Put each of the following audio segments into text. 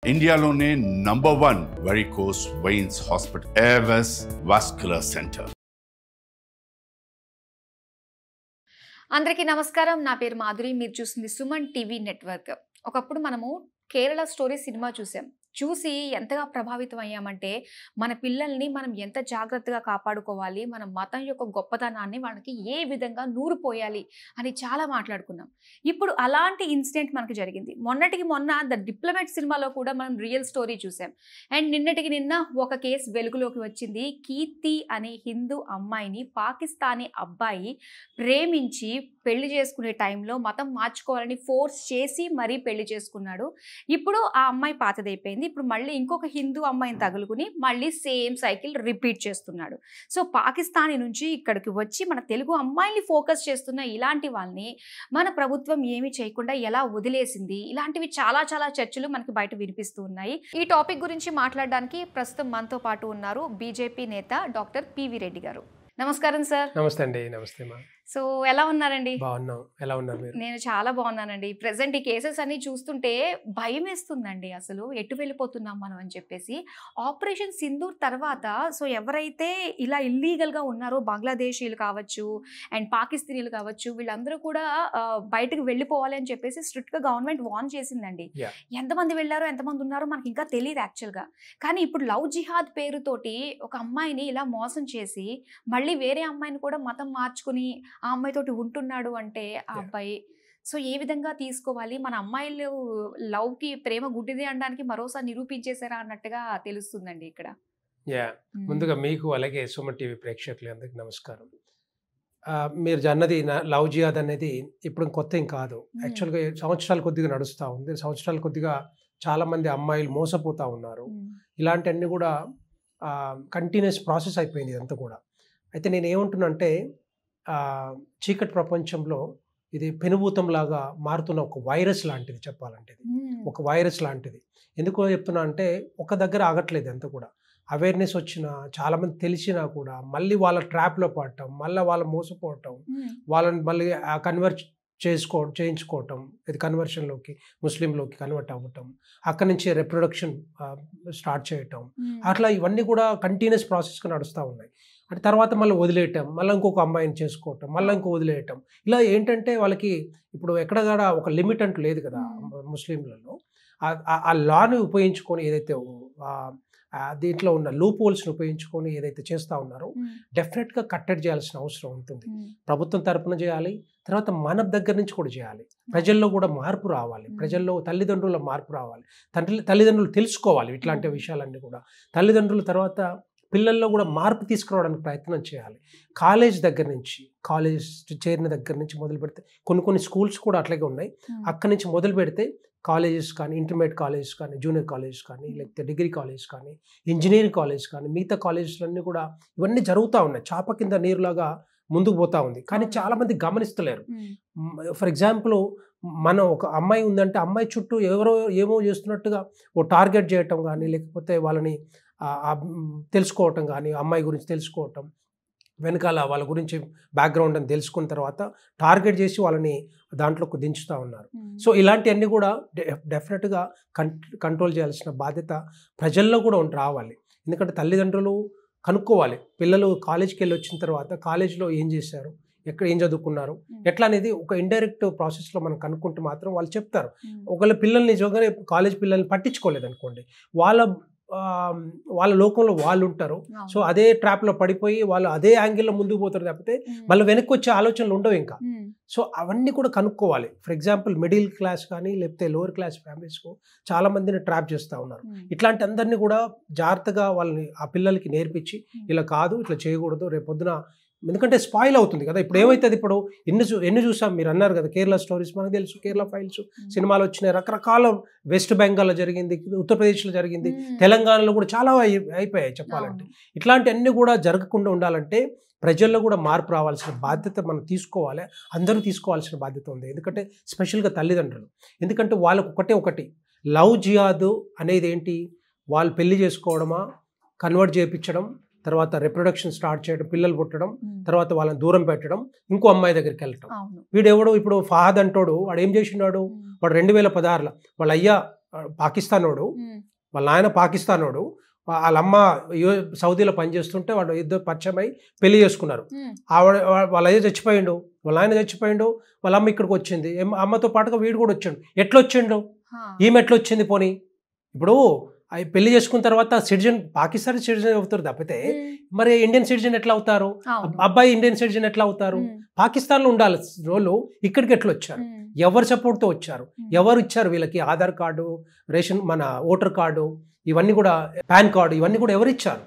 ఇండియాలోనే #1 varicose veins hospital Avis vascular centre. అందరికీ నమస్కారం. నా పేరు మాధురి. మీరు చూస్తుంది సుమన్ టీవీ నెట్వర్క్. ఒకప్పుడు మనము కేరళ స్టోరీ సినిమా చూసి ఎంతగా ప్రభావితం అయ్యామంటే మన పిల్లల్ని మనం ఎంత జాగ్రత్తగా కాపాడుకోవాలి, మన మతం యొక్క గొప్పతనాన్ని వాళ్ళకి ఏ విధంగా నూరిపోయాలి అని చాలా మాట్లాడుకున్నాం. ఇప్పుడు అలాంటి ఇన్సిడెంట్ మనకు జరిగింది. మొన్నటికి మొన్న ద డిప్లొమాట్ సినిమాలో కూడా మనం రియల్ స్టోరీ చూసాం. అండ్ నిన్నటికి నిన్న ఒక కేసు వెలుగులోకి వచ్చింది. కీర్తి అనే హిందూ అమ్మాయిని పాకిస్తానీ అబ్బాయి ప్రేమించి పెళ్లి చేసుకునే టైంలో మతం మార్చుకోవాలని ఫోర్స్ చేసి మరీ పెళ్లి చేసుకున్నాడు. ఇప్పుడు ఆ అమ్మాయి పాతదైపోయింది. ఇప్పుడు మళ్ళీ ఇంకొక హిందూ అమ్మాయిని తగులుకుని మళ్ళీ సేమ్ సైకిల్ రిపీట్ చేస్తున్నాడు. సో పాకిస్తానీ నుంచి ఇక్కడికి వచ్చి మన తెలుగు అమ్మాయిని ఫోకస్ చేస్తున్న ఇలాంటి వాళ్ళని మన ప్రభుత్వం ఏమీ చేయకుండా ఎలా వదిలేసింది, ఇలాంటివి చాలా చాలా చర్చలు మనకి బయట వినిపిస్తూ ఉన్నాయి. ఈ టాపిక్ గురించి మాట్లాడడానికి ప్రస్తుతం మనతో పాటు ఉన్నారు బీజేపీ నేత డాక్టర్ పివి రెడ్డి గారు. నమస్కారం సార్. నమస్తే అండి. నమస్తే మా. సో ఎలా ఉన్నారండి? బాగున్నాం. ఎలా ఉన్నారు మీరు? నేను చాలా బాగున్నానండి. ప్రెసెంట్ ఈ కేసెస్ అన్ని చూస్తుంటే భయం వేస్తుందండి. అసలు ఎటు వెళ్ళిపోతున్నాం మనం అని చెప్పేసి. ఆపరేషన్ సింధూర్ తర్వాత సో ఎవరైతే ఇలా ఇల్లీగల్గా ఉన్నారో బంగ్లాదేశీలు కావచ్చు అండ్ పాకిస్తానీలు కావచ్చు, వీళ్ళందరూ కూడా బయటకు వెళ్ళిపోవాలి అని చెప్పేసి స్ట్రిక్ట్గా గవర్నమెంట్ వార్న్ చేసిందండి. ఎంతమంది వెళ్ళారో ఎంతమంది ఉన్నారో మనకి ఇంకా తెలియదు యాక్చువల్గా. కానీ ఇప్పుడు లవ్ జిహాద్ పేరుతోటి ఒక అమ్మాయిని ఇలా మోసం చేసి మళ్ళీ వేరే అమ్మాయిని కూడా మతం మార్చుకుని ఆ అమ్మాయితోటి ఉంటున్నాడు అంటే ఆ అబ్బాయి సో ఏ విధంగా తీసుకోవాలి? మన అమ్మాయిలు లవ్కి ప్రేమ గుడ్డిది అనడానికి మరోసారి నిరూపించేశారా అన్నట్టుగా తెలుస్తుందండి ఇక్కడ. ముందుగా మీకు అలాగే సుమన్ టీవీ ప్రేక్షకులందరికీ నమస్కారం. మీరు అన్నది లవ్ జిహాద్ అనేది ఇప్పుడు కొత్త ఏం కాదు. యాక్చువల్గా సంవత్సరాలు కొద్దిగా నడుస్తూ ఉంది. సంవత్సరాలు కొద్దిగా చాలామంది అమ్మాయిలు మోసపోతూ ఉన్నారు. ఇలాంటివన్నీ కూడా కంటిన్యూస్ ప్రాసెస్ అయిపోయింది ఇదంతా కూడా. అయితే నేను ఏమంటున్నా అంటే చీకటి ప్రపంచంలో ఇది పెనుభూతంలాగా మారుతున్న ఒక వైరస్ లాంటిది చెప్పాలంటే. ఒక వైరస్ లాంటిది. ఎందుకో చెప్తున్నా అంటే ఒక దగ్గర ఆగట్లేదు అంతా కూడా. అవేర్నెస్ వచ్చినా చాలామంది తెలిసినా కూడా మళ్ళీ వాళ్ళ ట్రాప్లో పడటం, మళ్ళీ వాళ్ళు మోసపోవటం, వాళ్ళని మళ్ళీ చేయించుకోవటం, ఇది కన్వర్షన్లోకి ముస్లింలోకి కన్వర్ట్ అవ్వటం, అక్కడి నుంచి రిప్రొడక్షన్ స్టార్ట్ చేయటం, అట్లా ఇవన్నీ కూడా కంటిన్యూస్ ప్రాసెస్గా నడుస్తూ ఉన్నాయి. అంటే తర్వాత మళ్ళీ వదిలేయటం, మళ్ళీ ఇంకొక అమ్మాయిని చేసుకోవటం, మళ్ళీ ఇంకో వదిలేయటం, ఇలా ఏంటంటే వాళ్ళకి ఇప్పుడు ఎక్కడ కూడా ఒక లిమిట్ అంటూ లేదు కదా ముస్లింలలో. ఆ లాని ఉపయోగించుకొని ఏదైతే దీంట్లో ఉన్న లూప్ హోల్స్ని ఉపయోగించుకొని ఏదైతే చేస్తూ ఉన్నారో డెఫినెట్గా కట్టడి చేయాల్సిన అవసరం ఉంటుంది. ప్రభుత్వం తరపున చేయాలి, తర్వాత మన దగ్గర నుంచి కూడా చేయాలి. ప్రజల్లో కూడా మార్పు రావాలి, ప్రజల్లో తల్లిదండ్రుల మార్పు రావాలి, తల్లిదండ్రులు తెలుసుకోవాలి ఇట్లాంటి విషయాలన్నీ కూడా. తల్లిదండ్రుల తర్వాత పిల్లల్లో కూడా మార్పు తీసుకురావడానికి ప్రయత్నం చేయాలి. కాలేజ్ దగ్గర నుంచి, కాలేజ్ చేరిన దగ్గర నుంచి మొదలు పెడితే కొన్ని స్కూల్స్ కూడా అట్లాగే ఉన్నాయి. అక్కడి నుంచి మొదలు పెడితే కాలేజెస్ కానీ, ఇంటర్మీడియట్ కాలేజెస్ కానీ, జూనియర్ కాలేజ్ కానీ, లేకపోతే డిగ్రీ కాలేజ్ కానీ, ఇంజనీరింగ్ కాలేజ్ కానీ, మిగతా కాలేజెస్లన్నీ కూడా ఇవన్నీ జరుగుతూ ఉన్నాయి. చాప కింద నీరులాగా ముందుకు పోతూ ఉంది. కానీ చాలామంది గమనిస్తలేరు. ఫర్ ఎగ్జాంపుల్ మనం ఒక అమ్మాయి ఉందంటే అమ్మాయి చుట్టూ ఎవరో ఏమో చేస్తున్నట్టుగా ఓ టార్గెట్ చేయటం కానీ, లేకపోతే వాళ్ళని తెలుసుకోవటం కానీ, అమ్మాయి గురించి తెలుసుకోవటం, వెనకాల వాళ్ళ గురించి బ్యాక్గ్రౌండ్ అని తెలుసుకున్న తర్వాత టార్గెట్ చేసి వాళ్ళని దాంట్లోకి దించుతూ ఉన్నారు. సో ఇలాంటివన్నీ కూడా డెఫినెట్గా కంట్రోల్ చేయాల్సిన బాధ్యత ప్రజల్లో కూడా రావాలి. ఎందుకంటే తల్లిదండ్రులు కనుక్కోవాలి. పిల్లలు కాలేజ్కి వెళ్ళి వచ్చిన తర్వాత కాలేజ్లో ఏం చేశారు, ఎక్కడ ఏం చదువుకున్నారు, ఎట్లా అనేది ఒక ఇండైరెక్ట్ ప్రాసెస్లో మనం కనుక్కుంటే మాత్రం వాళ్ళు చెప్తారు. ఒకవేళ పిల్లల్ని నిజంగానే కాలేజ్ పిల్లల్ని పట్టించుకోలేదు అనుకోండి, వాళ్ళ లోకంలో వాళ్ళు ఉంటారు. సో అదే ట్రాప్లో పడిపోయి వాళ్ళు అదే యాంగిల్లో ముందుకు పోతారు తప్పితే మళ్ళీ వెనక్కి వచ్చే ఆలోచనలు ఉండవు ఇంకా. సో అవన్నీ కూడా కనుక్కోవాలి. ఫర్ ఎగ్జాంపుల్ మిడిల్ క్లాస్ కానీ లేకపోతే లోవర్ క్లాస్ ఫ్యామిలీస్కు చాలా మందిని ట్రాప్ చేస్తూ ఉన్నారు. ఇట్లాంటి అందరినీ కూడా జాగ్రత్తగా వాళ్ళని ఆ పిల్లలకి నేర్పించి ఇలా కాదు, ఇట్లా చేయకూడదు, రేపొద్దున ఎందుకంటే స్పాయిల్ అవుతుంది కదా. ఇప్పుడు ఏమవుతుంది, ఇప్పుడు ఎన్ని చూసాం, మీరు అన్నారు కదా కేరళ స్టోరీస్, మనకు తెలుసు, కేరళ ఫైల్స్ సినిమాలు వచ్చినాయి, రకరకాల వెస్ట్ బెంగాల్లో జరిగింది, ఉత్తరప్రదేశ్లో జరిగింది, తెలంగాణలో కూడా చాలా అయిపోయాయి చెప్పాలంటే. ఇట్లాంటివన్నీ కూడా జరగకుండా ఉండాలంటే ప్రజల్లో కూడా మార్పు రావాల్సిన బాధ్యత మనం తీసుకోవాలి, అందరూ తీసుకోవాల్సిన బాధ్యత ఉంది. ఎందుకంటే స్పెషల్గా తల్లిదండ్రులు, ఎందుకంటే వాళ్ళకు ఒకటి లవ్ జిహాద్ అనేది ఏంటి, వాళ్ళు పెళ్లి చేసుకోవడమా, కన్వర్ట్ చేయించడం, తర్వాత రిప్రొడక్షన్ స్టార్ట్ చేయడం, పిల్లలు పుట్టడం, తర్వాత వాళ్ళని దూరం పెట్టడం, ఇంకో అమ్మాయి దగ్గరికి వెళ్ళటం. వీడు ఎవడో ఇప్పుడు ఫహద్ అంటోడు, వాడు ఏం చేసినాడు, వాడు 2016లో వాళ్ళ అయ్యా పాకిస్తానోడు, వాళ్ళ నాయన పాకిస్తానోడు, వాళ్ళ అమ్మ సౌదీలో పనిచేస్తుంటే వాడు ఇద్దరు పరిచయం అయి పెళ్లి చేసుకున్నారు. వాళ్ళ అయ్య చచ్చిపోయిండు, వాళ్ళ ఆయన చచ్చిపోయిండు, వాళ్ళ అమ్మ ఇక్కడికి వచ్చింది. అమ్మతో పాటుగా వీడు కూడా వచ్చాడు. ఎట్లా వచ్చిండు, ఈమె ఎట్లా వచ్చింది? పోనీ ఇప్పుడు పెళ్లి చేసుకున్న తర్వాత సిటిజన్ పాకిస్తానీ సిటిజన్ అవుతారు తప్పితే మరి ఇండియన్ సిటిజన్ ఎట్లా అవుతారు? అబ్బాయి ఇండియన్ సిటిజన్ ఎట్లా అవుతారు? పాకిస్తాన్లో ఉండాలి రోజు, ఇక్కడికి ఎట్లా వచ్చారు? ఎవరు సపోర్ట్తో వచ్చారు? ఎవరు ఇచ్చారు వీళ్ళకి ఆధార్ కార్డు, రేషన్, మన ఓటర్ కార్డు, ఇవన్నీ కూడా పాన్ కార్డు, ఇవన్నీ కూడా ఎవరు ఇచ్చారు?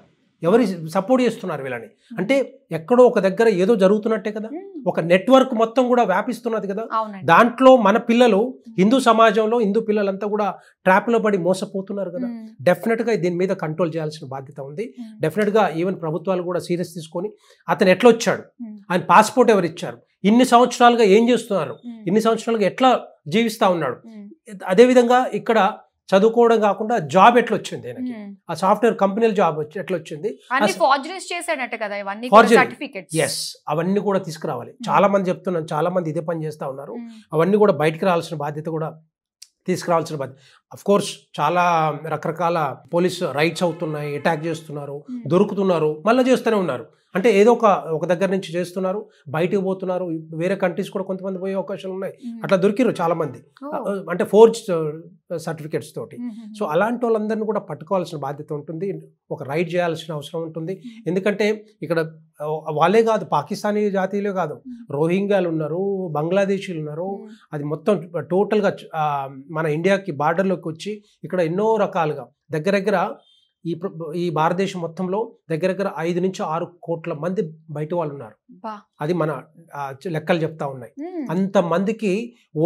ఎవరు సపోర్ట్ చేస్తున్నారు వీళ్ళని? అంటే ఎక్కడో ఒక దగ్గర ఏదో జరుగుతున్నట్టే కదా, ఒక నెట్వర్క్ మొత్తం కూడా వ్యాపిస్తున్నది కదా. దాంట్లో మన పిల్లలు, హిందూ సమాజంలో హిందూ పిల్లలంతా కూడా ట్రాప్లో పడి మోసపోతున్నారు కదా. డెఫినెట్గా దీని మీద కంట్రోల్ చేయాల్సిన బాధ్యత ఉంది. డెఫినెట్గా ఈవెన్ ప్రభుత్వాలు కూడా సీరియస్ తీసుకొని అతను ఎట్లా వచ్చాడు, ఆయన పాస్పోర్ట్ ఎవరు ఇచ్చారు, ఇన్ని సంవత్సరాలుగా ఏం చేస్తున్నారు, ఇన్ని సంవత్సరాలుగా ఎట్లా జీవిస్తూ ఉన్నాడు, అదేవిధంగా ఇక్కడ చదువుకోవడం కాకుండా జాబ్ ఎట్లా వచ్చింది ఆయనకి, ఆ సాఫ్ట్వేర్ కంపెనీల జాబ్ ఎట్లా వచ్చింది, అవన్నీ కూడా తీసుకురావాలి. చాలా మంది చెప్తున్నాను, చాలా మంది ఇదే పని చేస్తూ ఉన్నారు. అవన్నీ కూడా బయటకు రావాల్సిన బాధ్యత కూడా తీసుకురావాల్సిన బాధ్యత. అఫ్ కోర్స్ చాలా రకరకాల పోలీస్ రైట్స్ అవుతున్నాయి, అటాక్ చేస్తున్నారు, దొరుకుతున్నారు, మళ్ళీ చేస్తూనే ఉన్నారు. అంటే ఏదో ఒక దగ్గర నుంచి చేస్తున్నారు, బయటకు పోతున్నారు, వేరే కంట్రీస్ కూడా కొంతమంది పోయే అవకాశాలు ఉన్నాయి. అట్లా దొరికిరు చాలా మంది, అంటే ఫోర్జ్ సర్టిఫికేట్స్ తోటి. సో అలాంటి వాళ్ళందరినీ కూడా పట్టుకోవాల్సిన బాధ్యత ఉంటుంది, ఒక రైట్ చేయాల్సిన అవసరం ఉంటుంది. ఎందుకంటే ఇక్కడ వాళ్ళే కాదు, పాకిస్తానీ జాతీయులే కాదు, రోహింగ్యాలు ఉన్నారు, బంగ్లాదేశీలు ఉన్నారు. అది మొత్తం టోటల్గా మన ఇండియాకి బార్డర్లోకి వచ్చి ఇక్కడ ఎన్నో రకాలుగా దగ్గర ఈ భారతదేశం మొత్తంలో దగ్గర 5 నుంచి 6 కోట్ల మంది బయట వాళ్ళు ఉన్నారు. అది మన లెక్కలు చెప్తా ఉన్నాయి. అంతమందికి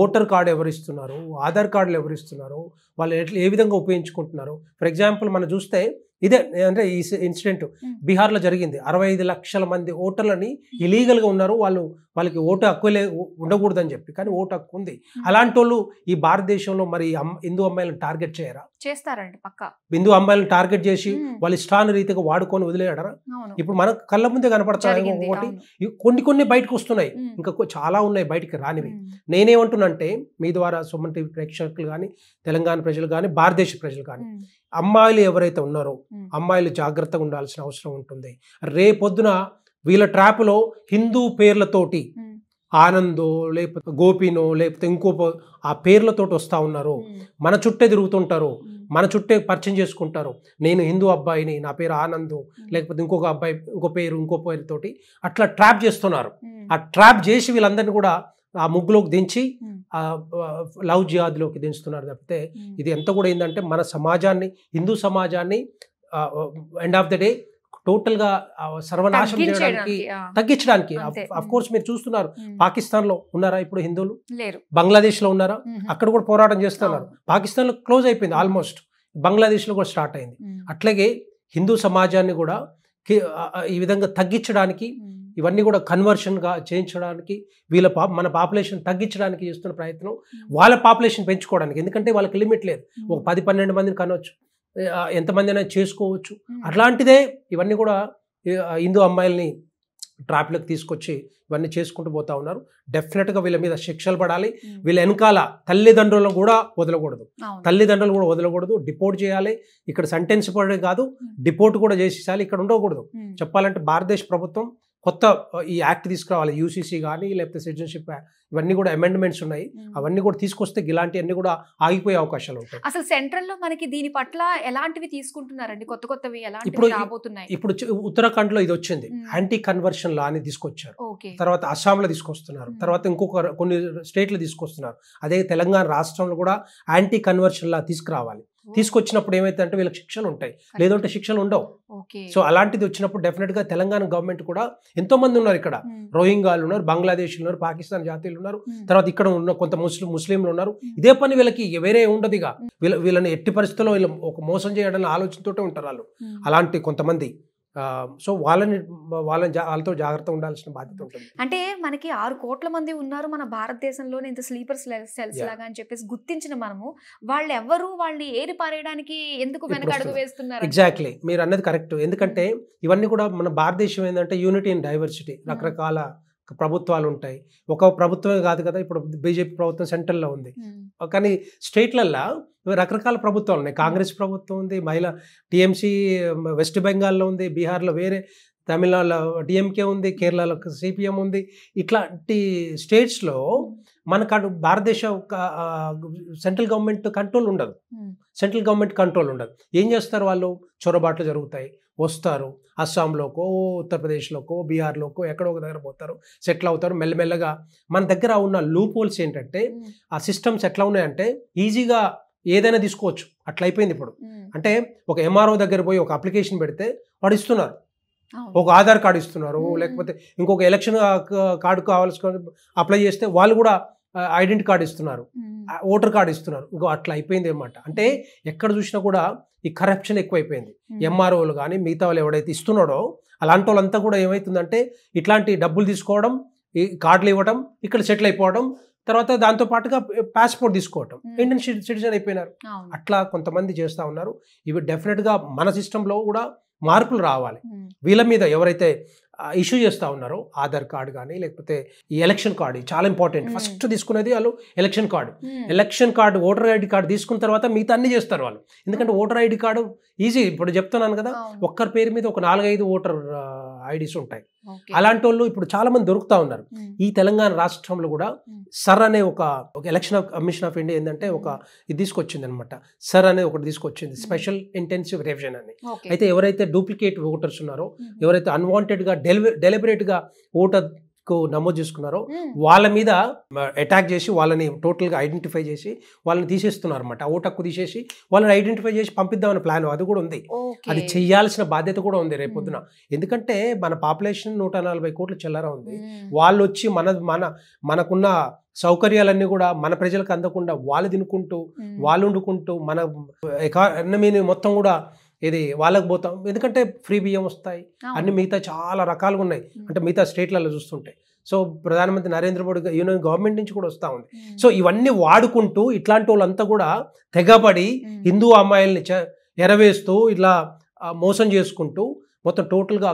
ఓటర్ కార్డు ఎవరు ఇస్తున్నారు, ఆధార్ కార్డులు ఎవరు ఇస్తున్నారు, వాళ్ళు ఏ విధంగా ఉపయోగించుకుంటున్నారు. ఫర్ ఎగ్జాంపుల్ మనం చూస్తే ఇదే అంటే ఈ ఇన్సిడెంట్ బీహార్లో జరిగింది. 65 లక్షల మంది ఓటర్లని ఇలీగల్గా ఉన్నారు, వాళ్ళకి ఓటు హక్కు ఉండకూడదని చెప్పి, కానీ ఓటు హక్కు ఉంది. అలాంటి వాళ్ళు ఈ భారతదేశంలో మరి హిందూ అమ్మాయిలను టార్గెట్ చేయరా? చేస్తారండి పక్కా. హిందూ అమ్మాయిలను టార్గెట్ చేసి వాళ్ళ ఇష్టాన్ని రీతిగా వాడుకొని వదిలేయడరా? ఇప్పుడు మన కళ్ళ ముందే కనపడతాయి. ఒకటి కొన్ని బయటకు వస్తున్నాయి, ఇంకా చాలా ఉన్నాయి బయటికి రానివి. నేనేమంటున్నంటే మీ ద్వారా సుమన్ టీవీ ప్రేక్షకులు కానీ, తెలంగాణ ప్రజలు కానీ, భారతదేశ ప్రజలు కానీ, అమ్మాయిలు ఎవరైతే ఉన్నారో అమ్మాయిలు జాగ్రత్తగా ఉండాల్సిన అవసరం ఉంటుంది. రేపొద్దున వీళ్ళ ట్రాప్లో హిందూ పేర్లతోటి ఆనందో లేకపోతే గోపినో లేకపోతే ఇంకో ఆ పేర్లతోటి వస్తూ ఉన్నారు, మన చుట్టే తిరుగుతుంటారు, మన చుట్టే పరిచయం చేసుకుంటారు. నేను హిందూ అబ్బాయిని, నా పేరు ఆనందు, లేకపోతే ఇంకొక అబ్బాయి ఇంకో పేరుతోటి అట్లా ట్రాప్ చేస్తున్నారు. ఆ ట్రాప్ చేసి వీళ్ళందరినీ కూడా ఆ ముగ్గులోకి దించి లవ్ జిహాద్లోకి దించుతున్నారు తప్పితే ఇది ఎంత కూడా ఏంటంటే మన సమాజాన్ని, హిందూ సమాజాన్ని ఎండ్ ఆఫ్ ద డే టోటల్గా సర్వనాశనం చేయడానికి, తగ్గించడానికి. అఫ్ కోర్స్ మీరు చూస్తున్నారు, పాకిస్తాన్లో ఉన్నారా ఇప్పుడు హిందువులు? బంగ్లాదేశ్లో ఉన్నారా? అక్కడ కూడా పోరాటం చేస్తున్నారు. పాకిస్తాన్లో క్లోజ్ అయిపోయింది ఆల్మోస్ట్, బంగ్లాదేశ్లో కూడా స్టార్ట్ అయింది. అట్లాగే హిందూ సమాజాన్ని కూడా ఈ విధంగా తగ్గించడానికి, ఇవన్నీ కూడా కన్వర్షన్గా చేయించడానికి, మన పాపులేషన్ తగ్గించడానికి చేస్తున్న ప్రయత్నం, వాళ్ళ పాపులేషన్ పెంచుకోవడానికి. ఎందుకంటే వాళ్ళకి లిమిట్ లేదు, ఒక 10-12 మందిని కనవచ్చు, ఎంతమంది అయినా చేసుకోవచ్చు. అట్లాంటిదే ఇవన్నీ కూడా హిందూ అమ్మాయిల్ని ట్రాప్లకు తీసుకొచ్చి ఇవన్నీ చేసుకుంటూ పోతా ఉన్నారు. డెఫినెట్గా వీళ్ళ మీద శిక్షలు పడాలి. వీళ్ళ వెనకాల తల్లిదండ్రులను కూడా వదలకూడదు, డిపోర్ట్ చేయాలి. ఇక్కడ సెంటెన్స్ పడే కాదు, డిపోర్ట్ కూడా చేసేసాలి, ఇక్కడ ఉండకూడదు. చెప్పాలంటే భారతదేశ ప్రభుత్వం కొత్త ఈ యాక్ట్ తీసుకురావాలి, యూసీసీ కానీ లేకపోతే సిటిజన్షిప్ ఇవన్నీ కూడా అమెండ్మెంట్స్ ఉన్నాయి, అవన్నీ కూడా తీసుకొస్తే ఇలాంటివన్నీ కూడా ఆగిపోయే అవకాశాలు ఉంటాయి. అసలు సెంట్రల్ లో మనకి దీని పట్ల ఎలాంటివి తీసుకుంటున్నారండి, కొత్తవి ఎలాంటివి రాబోతున్నాయి? ఇప్పుడు ఉత్తరాఖండ్ లో ఇది వచ్చింది, యాంటీ కన్వర్షన్ లా అని తీసుకొచ్చారు. తర్వాత అస్సాంలో తీసుకొస్తున్నారు, తర్వాత కొన్ని స్టేట్లు తీసుకొస్తున్నారు. అదే తెలంగాణ రాష్ట్రంలో కూడా యాంటీ కన్వర్షన్ లా తీసుకురావాలి. తీసుకొచ్చినప్పుడు ఏమైతే అంటే వీళ్ళకి శిక్షలు ఉంటాయి, లేదంటే శిక్షలు ఉండవు. సో అలాంటిది వచ్చినప్పుడు డెఫినెట్ గా తెలంగాణ గవర్నమెంట్ కూడా ఎంతో మంది ఉన్నారు, ఇక్కడ రోహింగ్యాలు ఉన్నారు, బంగ్లాదేశీలు ఉన్నారు, పాకిస్తాన్ జాతీయులు ఉన్నారు, తర్వాత ఇక్కడ ఉన్న కొంత ముస్లింలు ఉన్నారు. ఇదే పని వీళ్ళకి వేరే ఉండదు. ఇక వీళ్ళని ఎట్టి పరిస్థితుల్లో వీళ్ళు ఒక మోసం చేయడానికి ఆలోచనతోటే ఉంటారు వాళ్ళు, అలాంటి కొంతమంది. సో వాళ్ళతో జాగ్రత్త ఉండాల్సిన బాధ్యత ఉంటుంది. అంటే మనకి 6 కోట్ల మంది ఉన్నారు మన భారతదేశంలోనే, ఇంత స్లీపర్ సెల్స్ లాగా అని చెప్పేసి గుర్తించిన మనము, వాళ్ళు ఎవరు, వాళ్ళని ఏరి పారేయడానికి ఎందుకు వెనకడుగు వేస్తున్నారు? ఎగ్జాక్ట్లీ, మీరు అన్నది కరెక్ట్. ఎందుకంటే ఇవన్నీ కూడా మన భారతదేశం ఏంటంటే యూనిటీ ఇన్ డైవర్సిటీ, రకరకాల ప్రభుత్వాలు ఉంటాయి. ఒక ప్రభుత్వమే కాదు కదా, ఇప్పుడు బీజేపీ ప్రభుత్వం సెంట్రల్లో ఉంది, కానీ స్టేట్లల్లో రకరకాల ప్రభుత్వాలు ఉన్నాయి. కాంగ్రెస్ ప్రభుత్వం ఉంది, మహిళా టీఎంసీ వెస్ట్ బెంగాల్లో ఉంది, బీహార్లో వేరే, తమిళనాడులో డిఎంకే ఉంది, కేరళలో సిపిఎం ఉంది. ఇట్లాంటి స్టేట్స్లో మనకు భారతదేశ సెంట్రల్ గవర్నమెంట్ కంట్రోల్ ఉండదు. సెంట్రల్ గవర్నమెంట్ కంట్రోల్ ఉండదు. ఏం చేస్తారు వాళ్ళు? చొరబాట్లు జరుగుతాయి, వస్తారు అస్సాంలోకో, ఉత్తరప్రదేశ్లోకో, బీహార్లోకో, ఎక్కడో ఒక దగ్గర పోతారు, సెటిల్ అవుతారు. మెల్లమెల్లగా మన దగ్గర ఉన్న లూప్ హోల్స్ ఏంటంటే, ఆ సిస్టమ్స్ ఎట్లా ఉన్నాయంటే ఈజీగా ఏదైనా తీసుకోవచ్చు. అట్లా అయిపోయింది ఇప్పుడు. అంటే ఒక ఎంఆర్ఓ దగ్గర పోయి ఒక అప్లికేషన్ పెడితే వాడు ఇస్తున్నారు, ఒక ఆధార్ కార్డు ఇస్తున్నారు, లేకపోతే ఇంకొక ఎలక్షన్ కార్డు కావాల్సి అప్లై చేస్తే వాళ్ళు కూడా ఐడెంటిటీ కార్డు ఇస్తున్నారు, ఓటర్ కార్డు ఇస్తున్నారు. ఇంకో అట్లా అయిపోయింది అనమాట. అంటే ఎక్కడ చూసినా కూడా ఈ కరప్షన్ ఎక్కువైపోయింది. ఎంఆర్ఓలు కానీ మిగతా వాళ్ళు ఎవడైతే ఇస్తున్నాడో అలాంటి వాళ్ళంతా కూడా ఏమవుతుందంటే ఇట్లాంటి డబ్బులు తీసుకోవడం, ఈ కార్డులు ఇవ్వడం, ఇక్కడ సెటిల్ అయిపోవడం, తర్వాత దాంతో పాటుగా పాస్పోర్ట్ తీసుకోవటం, ఇండియన్ సిటిజన్ అయిపోయినారు. అట్లా కొంతమంది చేస్తూ ఉన్నారు. ఇవి డెఫినెట్గా మన సిస్టంలో కూడా మార్పులు రావాలి. వీళ్ళ మీద ఎవరైతే ఇష్యూ చేస్తూ ఉన్నారో ఆధార్ కార్డు కానీ లేకపోతే ఈ ఎలక్షన్ కార్డు చాలా ఇంపార్టెంట్. ఫస్ట్ తీసుకునేది వాళ్ళు election card. Election card, voter ID card తీసుకున్న తర్వాత మిగతా అన్ని చేస్తారు వాళ్ళు. ఎందుకంటే ఓటర్ ఐడి కార్డు ఈజీ. ఇప్పుడు చెప్తున్నాను కదా, ఒక్కరి పేరు మీద ఒక 4-5 ఓటర్ ఐడీస్ ఉంటాయి. అలాంటి వాళ్ళు ఇప్పుడు చాలా మంది దొరుకుతా ఉన్నారు. ఈ తెలంగాణ రాష్ట్రంలో కూడా సర్ అనే ఒక ఎలక్షన్ కమిషన్ ఆఫ్ ఇండియా ఏంటంటే ఒక ఇది తీసుకొచ్చింది అనమాట. సర్ అనే ఒకటి తీసుకొచ్చింది, స్పెషల్ ఇంటెన్సివ్ రివిజన్ అని. అయితే ఎవరైతే డూప్లికేట్ ఓటర్స్ ఉన్నారో, ఎవరైతే అన్వాంటెడ్ గా డెలిబరేట్ గా ఓటర్ నమోదు చేసుకున్నారో వాళ్ళ మీద అటాక్ చేసి వాళ్ళని టోటల్గా ఐడెంటిఫై చేసి వాళ్ళని తీసేస్తున్నారు అనమాట. ఓటు హక్కు తీసేసి వాళ్ళని ఐడెంటిఫై చేసి పంపిద్దామని ప్లాన్ అది కూడా ఉంది. అది చేయాల్సిన బాధ్యత కూడా ఉంది రేపొద్దున. ఎందుకంటే మన పాపులేషన్ 140 కోట్ల చిల్లర ఉంది. వాళ్ళు వచ్చి మనకున్న సౌకర్యాలన్నీ కూడా మన ప్రజలకు అందకుండా వాళ్ళు తినుకుంటూ, వాళ్ళు వండుకుంటూ, మన ఎకానమీని మొత్తం కూడా ఇది వాళ్ళకి పోతాం. ఎందుకంటే ఫ్రీ బియ్యం వస్తాయి, అన్ని మిగతా చాలా రకాలుగా ఉన్నాయి. అంటే మిగతా స్టేట్లలో చూస్తుంటే సో ప్రధానమంత్రి నరేంద్ర మోడీ యూనియన్ గవర్నమెంట్ నుంచి కూడా వస్తూ ఉంది. సో ఇవన్నీ వాడుకుంటూ ఇట్లాంటి వాళ్ళంతా కూడా తెగబడి హిందూ అమ్మాయిల్ని ఎరవేస్తూ ఇట్లా మోసం చేసుకుంటూ మొత్తం టోటల్గా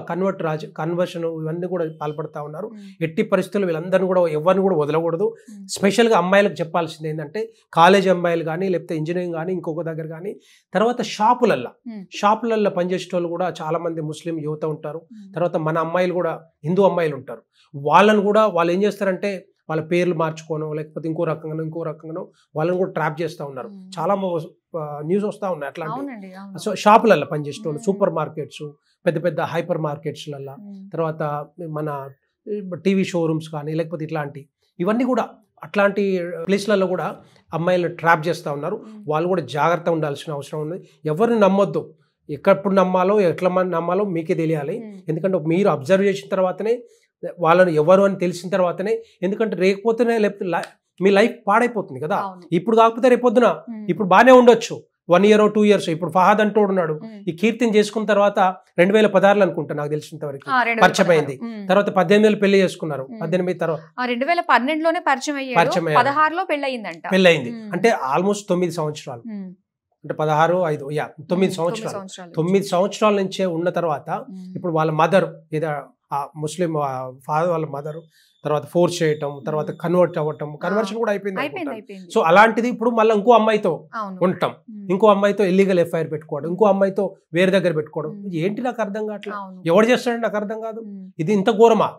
కన్వర్షన్ ఇవన్నీ కూడా పాల్పడుతూ ఉన్నారు. ఎట్టి పరిస్థితుల్లో వీళ్ళందరినీ కూడా ఎవరిని కూడా వదలకూడదు. స్పెషల్గా అమ్మాయిలకు చెప్పాల్సింది ఏంటంటే, కాలేజ్ అమ్మాయిలు కానీ లేకపోతే ఇంజనీరింగ్ కానీ ఇంకొక దగ్గర కానీ, తర్వాత షాపులల్లో పనిచేసే వాళ్ళు కూడా చాలామంది ముస్లిం యువత ఉంటారు. తర్వాత మన అమ్మాయిలు కూడా హిందూ అమ్మాయిలు ఉంటారు. వాళ్ళని కూడా వాళ్ళు ఏం చేస్తారంటే వాళ్ళ పేర్లు మార్చుకోనో లేకపోతే ఇంకో రకంగానో వాళ్ళని కూడా ట్రాప్ చేస్తూ ఉన్నారు. చాలా న్యూస్ వస్తూ ఉన్నాయి అట్లాంటి. సో షాపులలో పనిచేసే వాళ్ళు, సూపర్ మార్కెట్స్, పెద్ద పెద్ద హైపర్ మార్కెట్స్లలో, తర్వాత మన టీవీ షోరూమ్స్ కానీ లేకపోతే ఇవన్నీ కూడా అట్లాంటి ప్లేస్లలో కూడా అమ్మాయిలను ట్రాప్ చేస్తూ ఉన్నారు. వాళ్ళు కూడా జాగ్రత్త ఉండాల్సిన అవసరం ఉంది. ఎవరిని నమ్మొద్దు. ఎక్కడప్పుడు నమ్మాలో ఎట్లా నమ్మాలో మీకే తెలియాలి. ఎందుకంటే మీరు అబ్జర్వ్ చేసిన తర్వాతనే వాళ్ళని ఎవరు అని తెలిసిన తర్వాతనే, ఎందుకంటే రేకపోతేనే లేకపోతే మీ లైఫ్ పాడైపోతుంది కదా. ఇప్పుడు కాకపోతే రేపొద్దున, ఇప్పుడు బాగానే ఉండొచ్చు 1 year or 2 years. ఇప్పుడు ఫహాద్ అంటోడున్నాడు, ఈ కీర్తిని చేసుకున్న తర్వాత 2016 అనుకుంటా నాకు తెలిసినంత వరకు పరిచయం అయింది. తర్వాత 18 పెళ్లి చేసుకున్నారు. 18 తర్వాత 2012లోనే పరిచయం అయ్యారు. 16లో పెళ్ళయింది. అంటే ఆల్మోస్ట్ 9 సంవత్సరాలు. అంటే 9 సంవత్సరాలు. 9 సంవత్సరాల నుంచే ఉన్న తర్వాత ఇప్పుడు వాళ్ళ మదర్ ఏదో ముస్లిం ఫాదర్ వాళ్ళ మదర్ తర్వాత ఫోర్స్ చేయటం, తర్వాత కన్వర్ట్ అవ్వటం, కన్వర్షన్ కూడా అయిపోయింది. సో అలాంటిది ఇప్పుడు మళ్ళీ ఇంకో అమ్మాయితో ఉండటం, ఇంకో అమ్మాయితో ఇల్లీగల్ ఎఫ్ఐఆర్ పెట్టుకోవడం, ఇంకో అమ్మాయితో వేరే దగ్గర పెట్టుకోవడం, ఏంటి నాకు అర్థం కావట్లేదు. ఎవరు చేస్తాడని నాకు అర్థం కాదు. ఇది ఇంత ఘోరమా?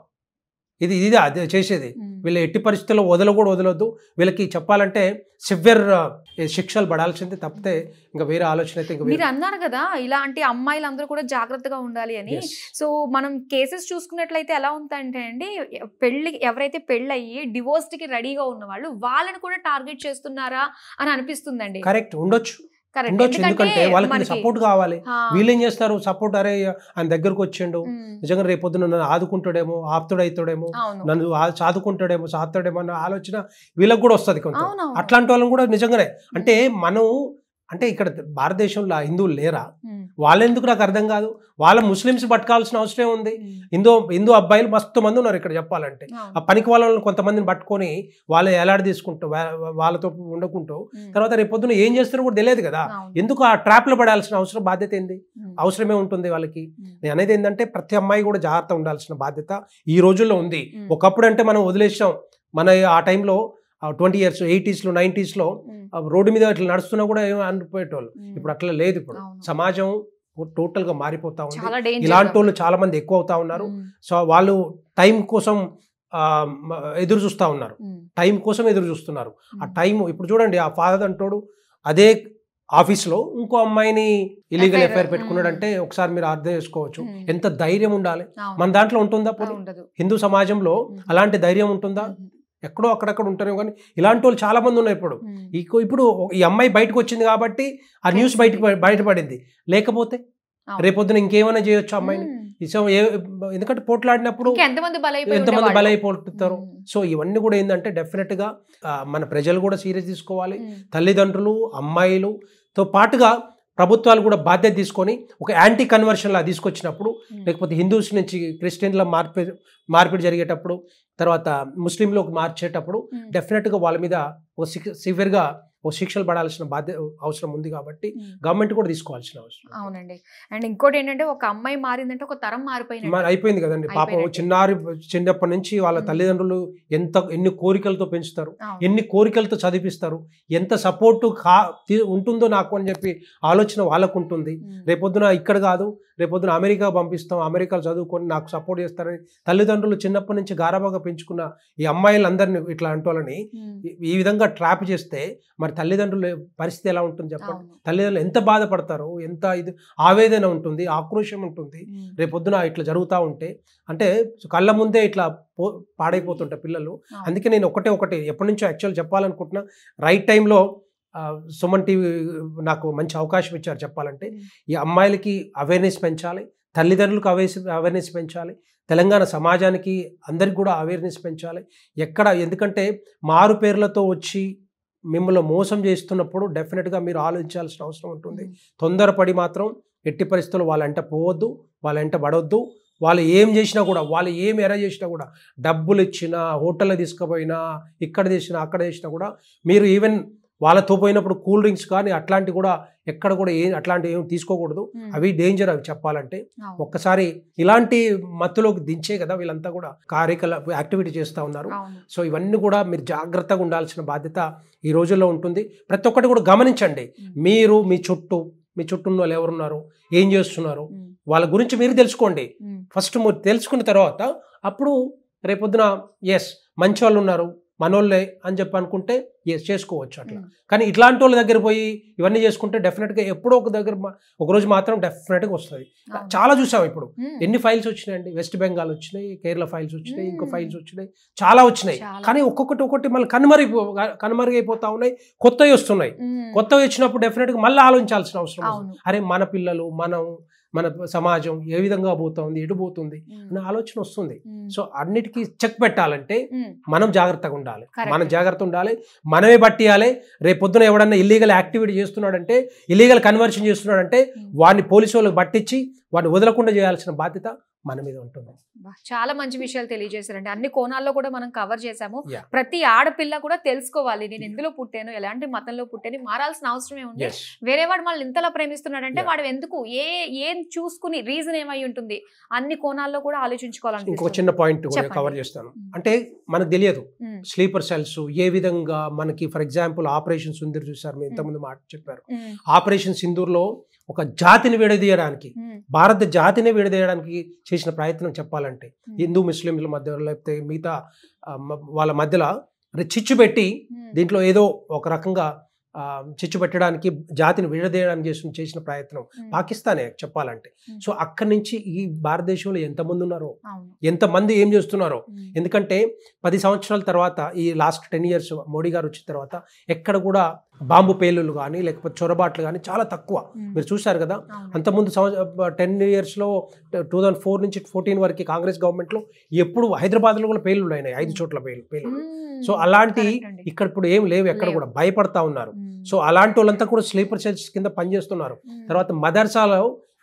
ఇది అదే చేసేది. వీళ్ళ ఎట్టి పరిస్థితుల్లో వదలొద్దు. వీళ్ళకి చెప్పాలంటే సివియర్ శిక్షలు పడాల్సిందే, తప్పితే ఇంకా వేరే ఆలోచన అయితే. మీరు అన్నారు కదా ఇలాంటి అమ్మాయిలందరూ కూడా జాగ్రత్తగా ఉండాలి అని. సో మనం కేసెస్ చూసుకున్నట్లయితే ఎలా ఉందంటే అండి, ఎవరైతే పెళ్ళయ్యి డివోర్స్ కి రెడీగా ఉన్న వాళ్ళు వాళ్ళని కూడా టార్గెట్ చేస్తున్నారా అని అనిపిస్తుందండి. కరెక్ట్, ఉండొచ్చు. ఎందుకంటే వాళ్ళకి సపోర్ట్ కావాలి. వీళ్ళు ఏం చేస్తారు, సపోర్ట్, అరే ఆయన దగ్గరకు వచ్చిండు, నిజంగా రేపొద్దున నన్ను ఆదుకుంటాడేమో, ఆప్తుడవుతాడేమో, నన్ను సాధుతాడేమో అన్న ఆలోచన వీళ్ళకి కూడా వస్తుంది కొంత. అట్లాంటి వాళ్ళని కూడా నిజంగానే అంటే మనం అంటే ఇక్కడ భారతదేశంలో హిందువులు లేరా? వాళ్ళెందుకు నాకు అర్థం కాదు. వాళ్ళ ముస్లిమ్స్ పట్టుకోవాల్సిన అవసరం ఉంది. హిందూ అబ్బాయిలు మస్తు మంది ఉన్నారు ఇక్కడ చెప్పాలంటే. ఆ పనికి వాళ్ళని కొంతమందిని పట్టుకొని వాళ్ళు ఎలాడి తీసుకుంటూ వాళ్ళతో ఉండకుంటూ తర్వాత రేపు పొద్దున ఏం చేస్తారో కూడా తెలియదు కదా. ఎందుకు ఆ ట్రాప్లో పడాల్సిన అవసరం బాధ్యత ఏంది? అవసరమే ఉంటుంది వాళ్ళకి. నేను అనేది ఏంటంటే ప్రతి అమ్మాయి కూడా జాగ్రత్త ఉండాల్సిన బాధ్యత ఈ రోజుల్లో ఉంది. ఒకప్పుడు అంటే మనం వదిలేసాం. మన ఆ టైంలో 20 years 80s 90s రోడ్డు మీద ఇట్లా నడుస్తున్నా కూడా ఏమో అనిపోయేటోళ్ళు. ఇప్పుడు అట్లా లేదు. ఇప్పుడు సమాజం టోటల్ గా మారిపోతా ఉంది. ఇలాంటి వాళ్ళు చాలా మంది ఎక్కువ అవుతా ఉన్నారు. సో వాళ్ళు టైం కోసం ఎదురు చూస్తూ ఉన్నారు. టైం కోసం ఎదురు చూస్తున్నారు. ఆ టైం ఇప్పుడు చూడండి, ఆ ఫాదర్ అంటోడు అదే ఆఫీస్లో ఇంకో అమ్మాయిని ఇల్లీగల్ ఎఫ్ఐఆర్ పెట్టుకున్నాడంటే ఒకసారి మీరు అర్థం చేసుకోవచ్చు ఎంత ధైర్యం ఉండాలి. మన దాంట్లో ఉంటుందా? హిందూ సమాజంలో అలాంటి ధైర్యం ఉంటుందా? ఎక్కడో అక్కడక్కడ ఉంటారేమో కానీ ఇలాంటి వాళ్ళు చాలా మంది ఉన్నారు. ఇప్పుడు ఈ అమ్మాయి బయటకు వచ్చింది కాబట్టి ఆ న్యూస్ బయటపడింది. లేకపోతే రేపొద్దున ఇంకేమైనా చేయొచ్చు అమ్మాయిని. ఎందుకంటే పోట్లాడినప్పుడు ఎంతమంది బలైపోతారు. సో ఇవన్నీ కూడా ఏంటంటే డెఫినెట్ గా మన ప్రజలు కూడా సీరియస్ తీసుకోవాలి. తల్లిదండ్రులు, అమ్మాయిలుతో పాటుగా ప్రభుత్వాలు కూడా బాధ్యత తీసుకొని ఒక యాంటీ కన్వర్షన్ లా తీసుకొచ్చినప్పుడు, లేకపోతే హిందూస్ నుంచి క్రిస్టియన్ల మార్పిడి జరిగేటప్పుడు, తర్వాత ముస్లింలోకి మార్చేటప్పుడు డెఫినెట్గా వాళ్ళ మీద ఒక సివియర్గా ఓ శిక్షలు పడాల్సిన బాధ్యత అవసరం ఉంది. కాబట్టి గవర్నమెంట్ కూడా తీసుకోవాల్సిన అవసరం. అవునండి. అండ్ ఇంకోటి ఏంటంటే ఒక అమ్మాయి మారిందంటే ఒక తరం అయిపోయింది కదండి. పాపం చిన్నప్పటి నుంచి వాళ్ళ తల్లిదండ్రులు ఎన్ని కోరికలతో పెంచుతారు, ఎన్ని కోరికలతో చదివిస్తారు, ఎంత సపోర్టు ఉంటుందో నాకు అని చెప్పి ఆలోచన వాళ్ళకు ఉంటుంది. రేపొద్దున ఇక్కడ కాదు, రేపొద్దున అమెరికా పంపిస్తాం, అమెరికాలో చదువుకొని నాకు సపోర్ట్ చేస్తారని తల్లిదండ్రులు చిన్నప్పటి నుంచి గారాబాగా పెంచుకున్న ఈ అమ్మాయిలందరినీ ఇట్లా అంటోళ్ళని ఈ విధంగా ట్రాప్ చేస్తే మరి తల్లిదండ్రుల పరిస్థితి ఎలా ఉంటుంది చెప్పండి. తల్లిదండ్రులు ఎంత బాధపడతారో, ఎంత ఇది ఆవేదన ఉంటుంది, ఆక్రోషం ఉంటుంది రేపొద్దున ఇట్లా జరుగుతూ ఉంటే. అంటే కళ్ళ ముందే ఇట్లా పాడైపోతుంటాయి పిల్లలు. అందుకే నేను ఒకటి ఎప్పటి నుంచో యాక్చువల్ చెప్పాలనుకుంటున్నా. రైట్ టైంలో సుమన్ టీవీ నాకు మంచి అవకాశం ఇచ్చారు చెప్పాలంటే. ఈ అమ్మాయిలకి అవేర్నెస్ పెంచాలి, తల్లిదండ్రులకు అవేర్నెస్ పెంచాలి, తెలంగాణ సమాజానికి అందరికి కూడా అవేర్నెస్ పెంచాలి. ఎందుకంటే మారు పేర్లతో వచ్చి మిమ్మల్ని మోసం చేస్తున్నప్పుడు డెఫినెట్గా మీరు ఆలోచించాల్సిన అవసరం ఉంటుంది. తొందరపడి మాత్రం ఎట్టి పరిస్థితుల్లో వాళ్ళంట పోవద్దు, వాళ్ళంట పడవద్దు. వాళ్ళు ఏం చేసినా కూడా, వాళ్ళు ఏం ఎర చేసినా కూడా, డబ్బులు ఇచ్చినా, హోటల్లో తీసుకుపోయినా, ఇక్కడ చేసినా అక్కడ చేసినా కూడా మీరు ఈవెన్ వాళ్ళతో పోయినప్పుడు కూల్ డ్రింక్స్ కానీ అట్లాంటివి కూడా ఎక్కడ కూడా అట్లాంటివి ఏమి తీసుకోకూడదు. అవి డేంజర్. అవి చెప్పాలంటే ఒక్కసారి ఇలాంటి మత్తులోకి దించే కదా వీళ్ళంతా కూడా యాక్టివిటీ చేస్తూ ఉన్నారు. సో ఇవన్నీ కూడా మీరు జాగ్రత్తగా ఉండాల్సిన బాధ్యత ఈ రోజుల్లో ఉంటుంది. ప్రతి ఒక్కటి కూడా గమనించండి. మీరు మీ చుట్టూ ఉన్న వాళ్ళు ఎవరున్నారు, ఏం చేస్తున్నారు, వాళ్ళ గురించి మీరు తెలుసుకోండి. ఫస్ట్ తెలుసుకున్న తర్వాత అప్పుడు రేపొద్దున మంచి వాళ్ళు ఉన్నారు, మనోళ్ళే అని చెప్పి అనుకుంటే చేసుకోవచ్చు అట్లా. కానీ ఇట్లాంటి వాళ్ళ దగ్గర పోయి ఇవన్నీ చేసుకుంటే డెఫినెట్గా ఎప్పుడో ఒకరోజు మాత్రం డెఫినెట్గా వస్తుంది. చాలా చూసాం. ఇప్పుడు ఎన్ని ఫైల్స్ వచ్చినాయండి. వెస్ట్ బెంగాల్ వచ్చినాయి, కేరళ ఫైల్స్ వచ్చినాయి, ఇంకో ఫైల్స్ వచ్చినాయి, చాలా వచ్చినాయి. కానీ ఒక్కొక్కటి మళ్ళీ కనుమరుగైపోతా ఉన్నాయి. కొత్తవి వస్తున్నాయి. కొత్తవి వచ్చినప్పుడు డెఫినెట్గా మళ్ళీ ఆలోచించాల్సిన అవసరం. అరే మన పిల్లలు, మన సమాజం ఏ విధంగా పోతుంది, ఎటు పోతుంది అనే ఆలోచన వస్తుంది. సో అన్నిటికీ చెక్ పెట్టాలంటే మనం జాగ్రత్తగా ఉండాలి. మనమే పట్టియాలి. రేపు పొద్దున ఎవడన్నా ఇల్లీగల్ యాక్టివిటీ చేస్తున్నాడంటే, ఇల్లీగల్ కన్వర్షన్ చేస్తున్నాడంటే వాడిని పోలీసు వాళ్ళకి పట్టించి వాడిని వదలకుండా చేయాల్సిన బాధ్యత మన మీద ఉంటుంది. చాలా మంచి విషయాలు తెలియజేశారండి. అన్ని కోణాల్లో కూడా మనం కవర్ చేసాము. ప్రతి ఆడపిల్ల కూడా తెలుసుకోవాలి, నేను ఎందులో పుట్టాను, ఎలాంటి మతంలో పుట్టాను, మారాల్సిన అవసరమే ఉంది. వేరే వాడు మనల్ని ఇంతలా ప్రేమిస్తున్నాడంటే వాడు ఎందుకు, ఏం చూసుకుని రీజన్ ఏమై ఉంటుంది, అన్ని కోణాల్లో కూడా ఆలోచించుకోవాలని. ఇంకొక చిన్న పాయింట్ కవర్ చేస్తాను. అంటే మనకు తెలియదు స్లీపర్ సెల్స్ ఏ విధంగా మనకి. ఫర్ ఎగ్జాంపుల్ ఆపరేషన్ సింధూర్ చూసారు, మీరు ఇంతకుముందు మాట చెప్పారు. ఆపరేషన్ సింధూర్లో ఒక జాతిని విడదీయడానికి, భారత జాతిని విడదీయడానికి చేసిన ప్రయత్నం చెప్పాలంటే హిందూ ముస్లింల మధ్య లేకపోతే మిగతా వాళ్ళ మధ్యలో చిచ్చు పెట్టి దీంట్లో ఏదో ఒక రకంగా చిచ్చు పెట్టడానికి, జాతిని విడదీయడానికి చేసిన ప్రయత్నం పాకిస్తానే చెప్పాలంటే. సో అక్కడి నుంచి ఈ భారతదేశంలో ఎంతమంది ఉన్నారో, ఎంతమంది ఏం చేస్తున్నారో. ఎందుకంటే 10 సంవత్సరాల తర్వాత, ఈ లాస్ట్ 10 years మోడీ గారు వచ్చిన తర్వాత ఎక్కడ కూడా బాంబు పేలులు కానీ లేకపోతే చొరబాట్లు కానీ చాలా తక్కువ. మీరు చూశారు కదా. అంతకుముందు 10 years 2004 నుంచి 14 వరకు కాంగ్రెస్ గవర్నమెంట్లో ఎప్పుడు హైదరాబాద్లో కూడా పేలులు అయినాయి, 5 చోట్ల పేలు. సో అలాంటి correct అండి. ఇక్కడ ఇప్పుడు ఏం లేవు, ఎక్కడ లేవు. కూడా భయపడతా ఉన్నారు. సో అలాంటి వాళ్ళంతా కూడా స్లీపర్ సెల్స్ కింద పనిచేస్తున్నారు. తర్వాత మదర్సాలో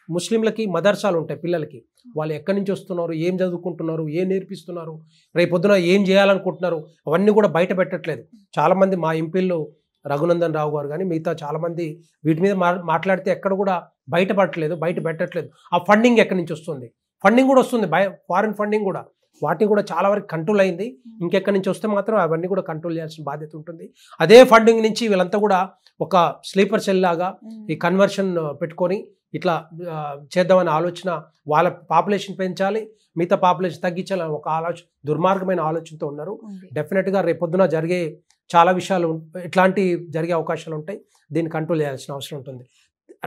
ముస్లింలకి మదర్సాలు ఉంటాయి పిల్లలకి, వాళ్ళు ఎక్కడి నుంచి వస్తున్నారు, ఏం చదువుకుంటున్నారు, ఏం నేర్పిస్తున్నారు, రేపొద్దున ఏం చేయాలనుకుంటున్నారు, అవన్నీ కూడా బయట పెట్టట్లేదు. చాలామంది మా ఎంపీలు రఘునందన్ రావు గారు కానీ మిగతా చాలామంది వీటి మీద మాట్లాడితే ఎక్కడ కూడా బయట పెట్టట్లేదు. ఆ ఫండింగ్ ఎక్కడి నుంచి వస్తుంది, ఫండింగ్ కూడా వస్తుంది, ఫారిన్ ఫండింగ్ కూడా, వాటిని కూడా చాలా వరకు కంట్రోల్ అయింది. ఇంకెక్కడి నుంచి వస్తే మాత్రం అవన్నీ కూడా కంట్రోల్ చేయాల్సిన బాధ్యత ఉంటుంది. అదే ఫండింగ్ నుంచి వీళ్ళంతా కూడా ఒక స్లీపర్ సెల్ లాగా ఈ కన్వర్షన్ పెట్టుకొని ఇట్లా చేద్దామనే ఆలోచన, వాళ్ళ పాపులేషన్ పెంచాలి, మిగతా పాపులేషన్ తగ్గించాలని ఒక ఆలోచన, దుర్మార్గమైన ఆలోచనతో ఉన్నారు. డెఫినెట్గా రేపొద్దున జరిగే చాలా విషయాలు ఇట్లాంటి జరిగే అవకాశాలు ఉంటాయి. దీన్ని కంట్రోల్ చేయాల్సిన అవసరం ఉంటుంది.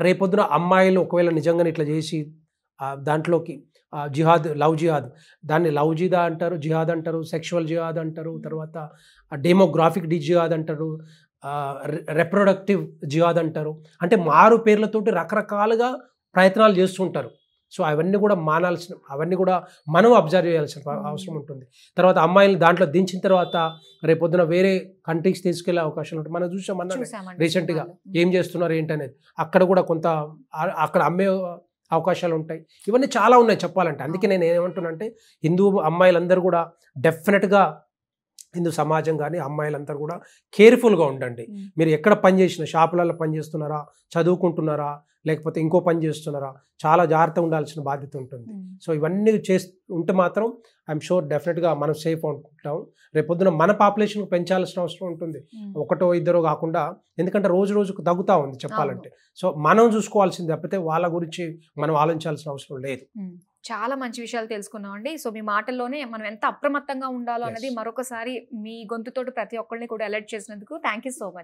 రేపొద్దున అమ్మాయిలు ఒకవేళ నిజంగానే ఇట్లా చేసి దాంట్లోకి జిహాద్, లవ్ జిహాద్, దాన్ని లవ్ జిదా అంటారు, జిహాద్ అంటారు, సెక్షువల్ జిహాద్ అంటారు, తర్వాత డెమోగ్రాఫిక్ జిహాద్ అంటారు, రిప్రొడక్టివ్ జిహాద్ అంటారు. అంటే మారు పేర్లతోటి రకరకాలుగా ప్రయత్నాలు చేస్తుంటారు. సో అవన్నీ కూడా అవన్నీ కూడా మనం అబ్జర్వ్ చేయాల్సిన అవసరం ఉంటుంది. తర్వాత అమ్మాయిలు దాంట్లో దించిన తర్వాత రేపొద్దున వేరే కంట్రీస్ తీసుకెళ్లే అవకాశాలు ఉంటాయి. మనం చూసాం రీసెంట్గా ఏం చేస్తున్నారు ఏంటనేది, అక్కడ కూడా కొంత అక్కడ అమ్మే అవకాశాలు ఉంటాయి. ఇవన్నీ చాలా ఉన్నాయి చెప్పాలంటే. అందుకే నేను ఏమంటున్నానంటే హిందూ అమ్మాయిలందరూ కూడా డెఫినెట్గా, హిందూ సమాజం కానీ అమ్మాయిలందరూ కూడా కేర్ఫుల్గా ఉండండి. మీరు ఎక్కడ పని చేసినా, షాపులలో పని చేస్తున్నారా, చదువుకుంటున్నారా, లేకపోతే ఇంకో పని చేస్తున్నారా, చాలా జాగ్రత్తగా ఉండాల్సిన బాధ్యత ఉంటుంది. సో ఇవన్నీ ఉంటే మాత్రం ఐఎమ్ షూర్ డెఫినెట్గా మనం సేఫ్ ఉంటాం. రేపొద్దున మన పాపులేషన్ పెంచాల్సిన అవసరం ఉంటుంది, ఒకటో ఇద్దరో కాకుండా. ఎందుకంటే రోజు రోజుకు తగ్గుతూ ఉంది చెప్పాలంటే. సో మనం చూసుకోవాల్సింది తప్పితే వాళ్ళ గురించి మనం ఆలోచించాల్సిన అవసరం లేదు. చాలా మంచి విషయాలు తెలుసుకున్నామండి. సో మీ మాటల్లోనే మనం ఎంత అప్రమత్తంగా ఉండాలో అనేది మరొకసారి మీ గొంతుతోటి ప్రతి ఒక్కరిని కూడా అలర్ట్ చేసినందుకు థ్యాంక్ యూ సో మచ్.